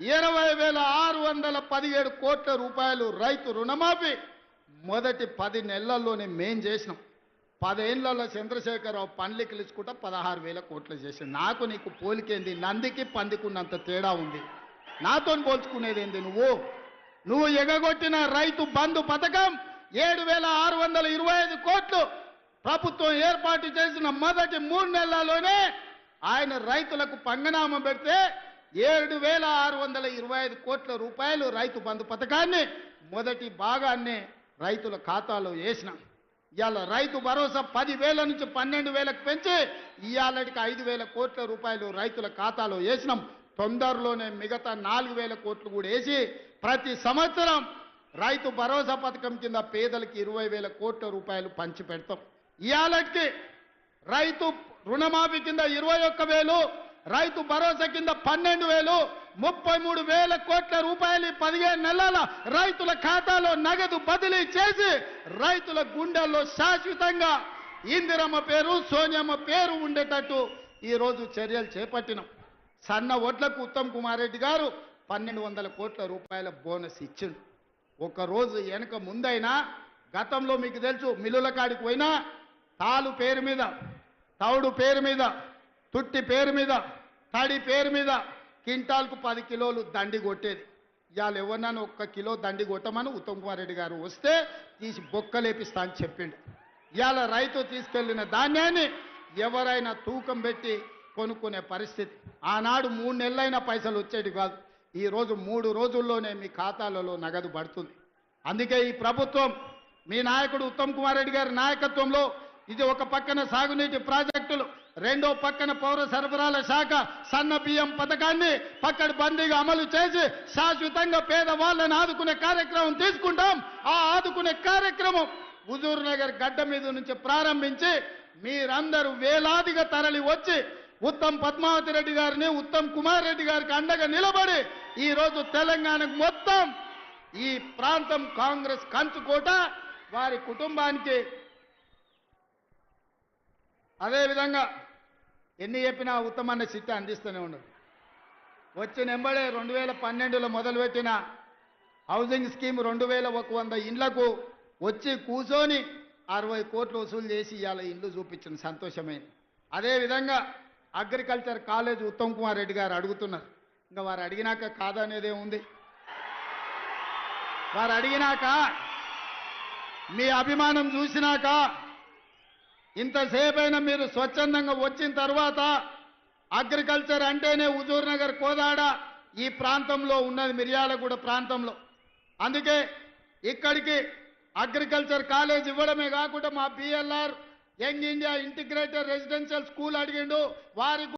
20,617 కోట్ల రూపాయలు రైతు రుణమాఫీ మొదటి 10 నెలల్లోనే మేం చేసినాం. 10 ఏళ్లలో చంద్రశేఖరరావు పండ్లకి ఇలుచుకుంటా 16,000 కోట్లు చేసి. నాకు నీకు పోలికేంది? నందికి పందికున్నంత తేడా ఉంది. నాతో పోల్చుకునేదేంది? నువ్వు ఎగగొట్టిన రైతు బంధు పథకం 7,625 కోట్లు ప్రభుత్వం ఏర్పాటు చేసిన మొదటి 3 నెలల్లోనే ఆయన రైతులకు పంగనామం పెడితే 7,625 కోట్ల రూపాయలు రైతు బంధు పథకాన్ని మొదటి భాగాన్ని రైతుల ఖాతాలో వేసినాం. ఇవాళ రైతు భరోసా 10,000 నుంచి 12,000కు పెంచి ఇవాళకి 5,000 కోట్ల రూపాయలు రైతుల ఖాతాలో వేసినాం. తొందరలోనే మిగతా 4,000 కోట్లు కూడా వేసి ప్రతి సంవత్సరం రైతు భరోసా పథకం కింద పేదలకు 20,000 కోట్ల రూపాయలు పంచి పెడతాం. ఇవాళకి రైతు రుణమాఫీ కింద 21,000, రైతు భరోసా కింద 12,000, 33,000 కోట్ల రూపాయలు 15 నెలల రైతుల ఖాతాలో నగదు బదిలీ చేసి రైతుల గుండెల్లో శాశ్వతంగా ఇందిరమ్మ పేరు, సోనియమ్మ పేరు ఉండేటట్టు ఈరోజు చర్యలు చేపట్టినాం. సన్న ఓట్లకు ఉత్తమ్ కుమార్ రెడ్డి గారు 1,200 కోట్ల రూపాయల బోనస్ ఇచ్చిండు. ఒకరోజు వెనక ముందైనా గతంలో మీకు తెలుసు, మిల్లుల కాడికి పోయినా తాలు పేరు మీద, తౌడు పేరు మీద, తుట్టి పేరు మీద, తడి పేరు మీద క్వింటాల్కు 10 కిలోలు దండి కొట్టేది. ఇవాళ ఎవరినైనా 1 కిలో దండి కొట్టమని ఉత్తమ్ కుమార్ రెడ్డి గారు వస్తే తీసి బొక్కలేపిస్తా అని చెప్పిండు. ఇవాళ రైతు తీసుకెళ్లిన ధాన్యాన్ని ఎవరైనా తూకం పెట్టి కొనుక్కునే పరిస్థితి. ఆనాడు 3 నెలలైనా పైసలు వచ్చేది కాదు. ఈరోజు 3 రోజుల్లోనే మీ ఖాతాలలో నగదు పడుతుంది. అందుకే ఈ ప్రభుత్వం మీ నాయకుడు ఉత్తమ్ కుమార్ రెడ్డి గారి నాయకత్వంలో ఇది ఒక పక్కన సాగునీటి ప్రాజెక్టులు, రెండో పక్కన పౌర సరఫరాల శాఖ సన్న బియ్యం పథకాన్ని పక్కడబందీగా అమలు చేసి శాశ్వతంగా పేదవాళ్ళని ఆదుకునే కార్యక్రమం తీసుకుంటాం. ఆ ఆదుకునే కార్యక్రమం హుజూర్ నగర్ గడ్డ మీద నుంచి ప్రారంభించి మీరందరూ వేలాదిగా తరలి వచ్చి ఉత్తమ్ పద్మావతి రెడ్డి గారిని, ఉత్తమ్ కుమార్ రెడ్డి గారికి అండగా నిలబడి ఈరోజు తెలంగాణకు మొత్తం ఈ ప్రాంతం కాంగ్రెస్ కంచుకోట, వారి కుటుంబానికి అదేవిధంగా ఎన్ని చెప్పినా ఉత్తమన్న చిట్ట అందిస్తూనే ఉండదు. వచ్చిన ఎంబడే 2012లో మొదలుపెట్టిన హౌసింగ్ స్కీమ్ 2,100 ఇండ్లకు వచ్చి కూర్చొని 60 కోట్లు వసూలు చేసి ఇవాళ ఇండ్లు చూపించిన సంతోషమైంది. అదేవిధంగా అగ్రికల్చర్ కాలేజ్ ఉత్తమ్ కుమార్ రెడ్డి గారు అడుగుతున్నారు. ఇంకా వారు అడిగినాక కాదనేదే ఉంది. వారు అడిగినాక మీ అభిమానం చూసినాక ఇంతసేపైనా మీరు స్వచ్ఛందంగా వచ్చిన తర్వాత అగ్రికల్చర్ అంటేనే హుజూర్ నగర్, కోదాడ ఈ ప్రాంతంలో ఉన్నది, మిర్యాలగూడ ప్రాంతంలో. అందుకే ఇక్కడికి అగ్రికల్చర్ కాలేజ్ ఇవ్వడమే కాకుండా మా BLR young India integrated residential school అడిగిండు. వారికి